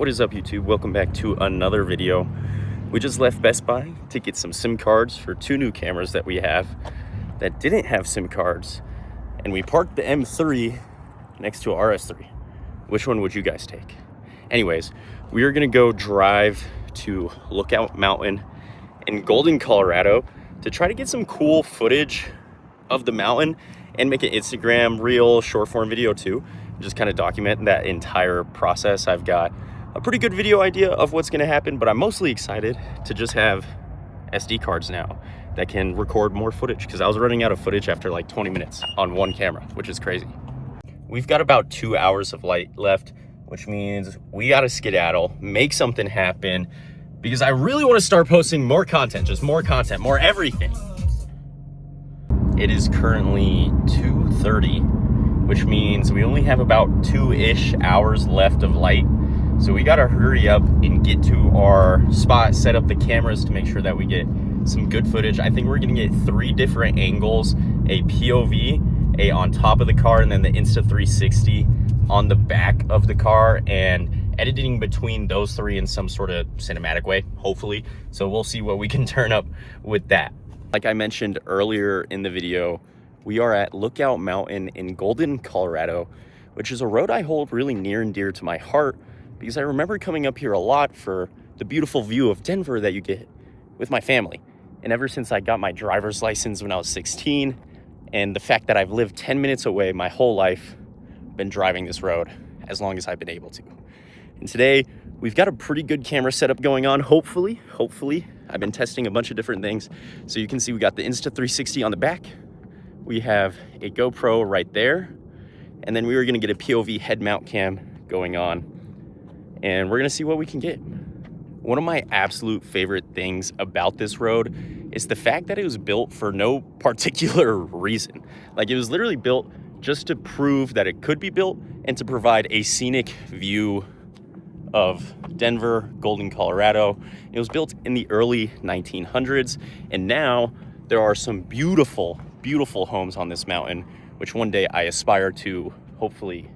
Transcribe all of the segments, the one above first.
What is up, YouTube? Welcome back to another video. We just left Best Buy to get some SIM cards for two new cameras that we have that didn't have SIM cards, and we parked the M3 next to a RS3. Which one would you guys take? Anyways, we are gonna go drive to Lookout Mountain in Golden, Colorado to try to get some cool footage of the mountain and make an Instagram reel, short form video too. Just kind of document that entire process. I've got a pretty good video idea of what's going to happen, but I'm mostly excited to just have SD cards now that can record more footage, because I was running out of footage after like 20 minutes on one camera, which is crazy. We've got about 2 hours of light left, which means we got to skedaddle, make something happen, because I really want to start posting more content, just more content, more everything. It is currently 2:30, which means we only have about 2-ish hours left of light. So we gotta hurry up and get to our spot, set up the cameras to make sure that we get some good footage. I think we're gonna get 3 different angles, a POV, a on top of the car, and then the Insta360 on the back of the car, and editing between those 3 in some sort of cinematic way, hopefully. So we'll see what we can turn up with that. Like I mentioned earlier in the video, we are at Lookout Mountain in Golden, Colorado, which is a road I hold really near and dear to my heart because I remember coming up here a lot for the beautiful view of Denver that you get with my family. And ever since I got my driver's license when I was 16, and the fact that I've lived 10 minutes away my whole life, been driving this road as long as I've been able to. And today, we've got a pretty good camera setup going on, hopefully. I've been testing a bunch of different things. So you can see we got the Insta360 on the back. We have a GoPro right there. And then we were gonna get a POV head mount cam going on. And we're gonna see what we can get. One of my absolute favorite things about this road is the fact that it was built for no particular reason. Like, it was literally built just to prove that it could be built and to provide a scenic view of Denver, Golden, Colorado. It was built in the early 1900s, and now there are some beautiful, beautiful homes on this mountain, which one day I aspire to hopefully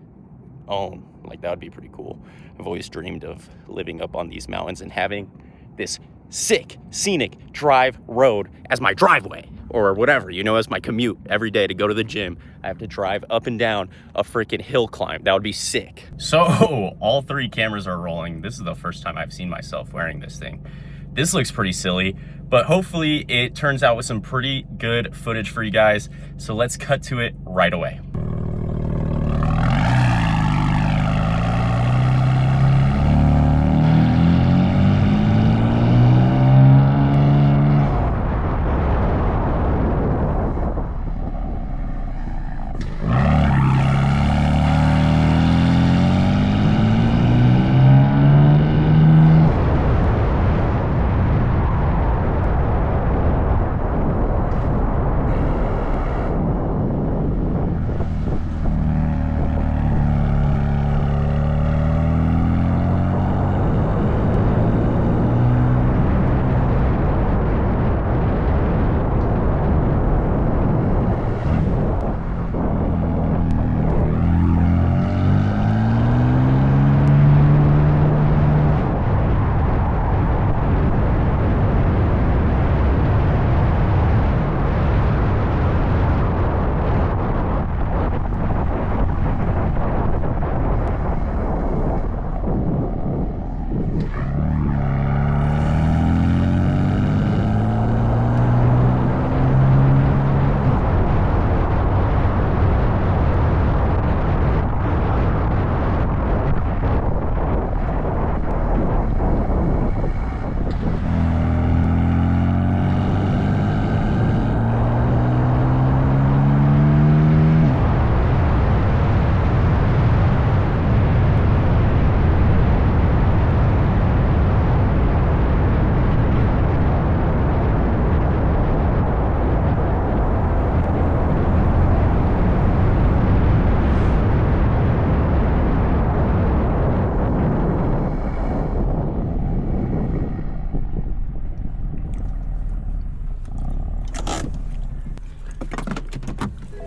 own. Like, that would be pretty cool. I've always dreamed of living up on these mountains and having this sick, scenic drive road as my driveway, or whatever, you know, as my commute every day to go to the gym. I have to drive up and down a freaking hill climb. That would be sick. So all 3 cameras are rolling. This is the first time I've seen myself wearing this thing. This looks pretty silly, but hopefully it turns out with some pretty good footage for you guys. So let's cut to it right away.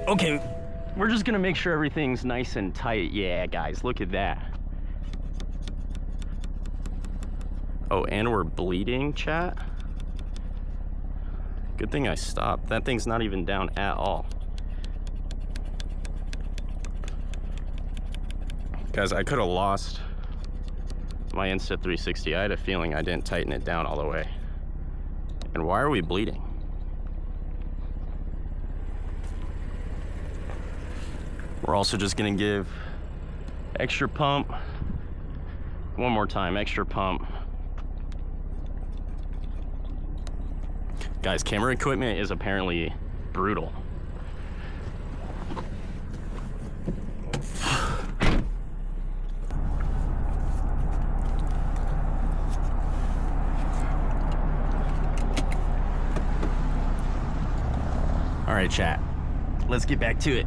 Okay, we're just gonna make sure everything's nice and tight. Yeah, guys, look at that. Oh, and we're bleeding, chat. Good thing I stopped. That thing's not even down at all. Guys, I could have lost my Insta360. I had a feeling I didn't tighten it down all the way. And why are we bleeding? We're also just gonna give extra pump. One more time, extra pump. Guys, camera equipment is apparently brutal. All right, chat, let's get back to it.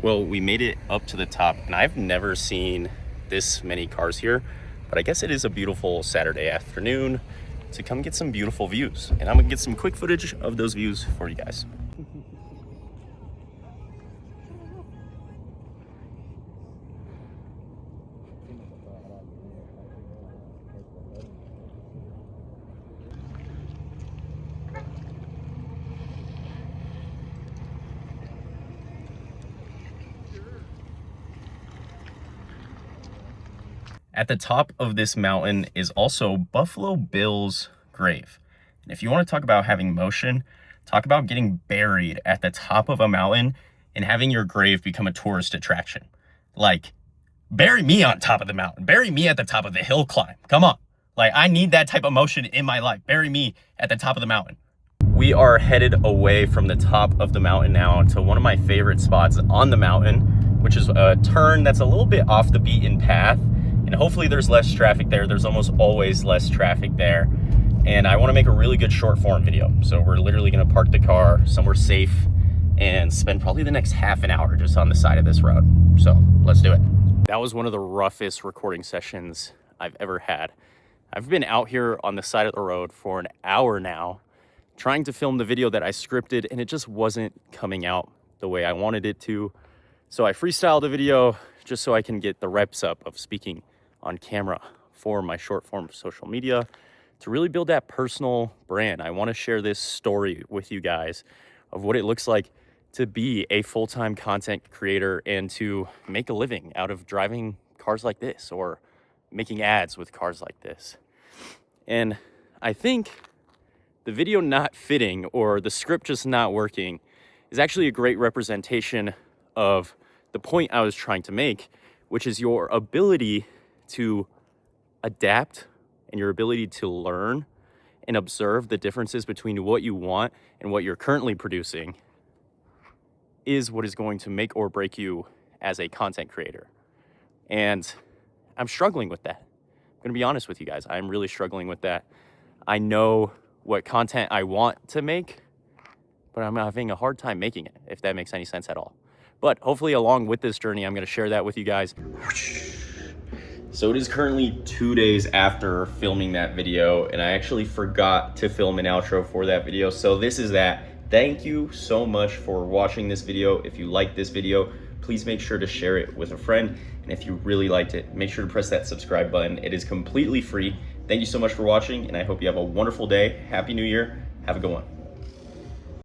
Well, we made it up to the top, and I've never seen this many cars here, but I guess it is a beautiful Saturday afternoon to come get some beautiful views. And I'm gonna get some quick footage of those views for you guys. At the top of this mountain is also Buffalo Bill's grave. And if you want to talk about having motion, talk about getting buried at the top of a mountain and having your grave become a tourist attraction. Like, bury me on top of the mountain. Bury me at the top of the hill climb. Come on. Like, I need that type of motion in my life. Bury me at the top of the mountain. We are headed away from the top of the mountain now to one of my favorite spots on the mountain, which is a turn that's a little bit off the beaten path. And hopefully there's less traffic there. There's almost always less traffic there. And I want to make a really good short form video. So we're literally going to park the car somewhere safe and spend probably the next half an hour just on the side of this road. So let's do it. That was one of the roughest recording sessions I've ever had. I've been out here on the side of the road for an hour now, trying to film the video that I scripted, and it just wasn't coming out the way I wanted it to. So I freestyled a video just so I can get the reps up of speaking on camera for my short form social media to really build that personal brand. I want to share this story with you guys of what it looks like to be a full-time content creator and to make a living out of driving cars like this or making ads with cars like this. And I think the video not fitting or the script just not working is actually a great representation of the point I was trying to make, which is your ability to adapt and your ability to learn and observe the differences between what you want and what you're currently producing is what is going to make or break you as a content creator. And I'm struggling with that. I'm gonna be honest with you guys. I'm really struggling with that. I know what content I want to make, but I'm having a hard time making it, if that makes any sense at all. But hopefully along with this journey, I'm gonna share that with you guys. So it is currently 2 days after filming that video, and I actually forgot to film an outro for that video. So this is that. Thank you so much for watching this video. If you liked this video, please make sure to share it with a friend. And if you really liked it, make sure to press that subscribe button. It is completely free. Thank you so much for watching, and I hope you have a wonderful day. Happy New Year. Have a good one.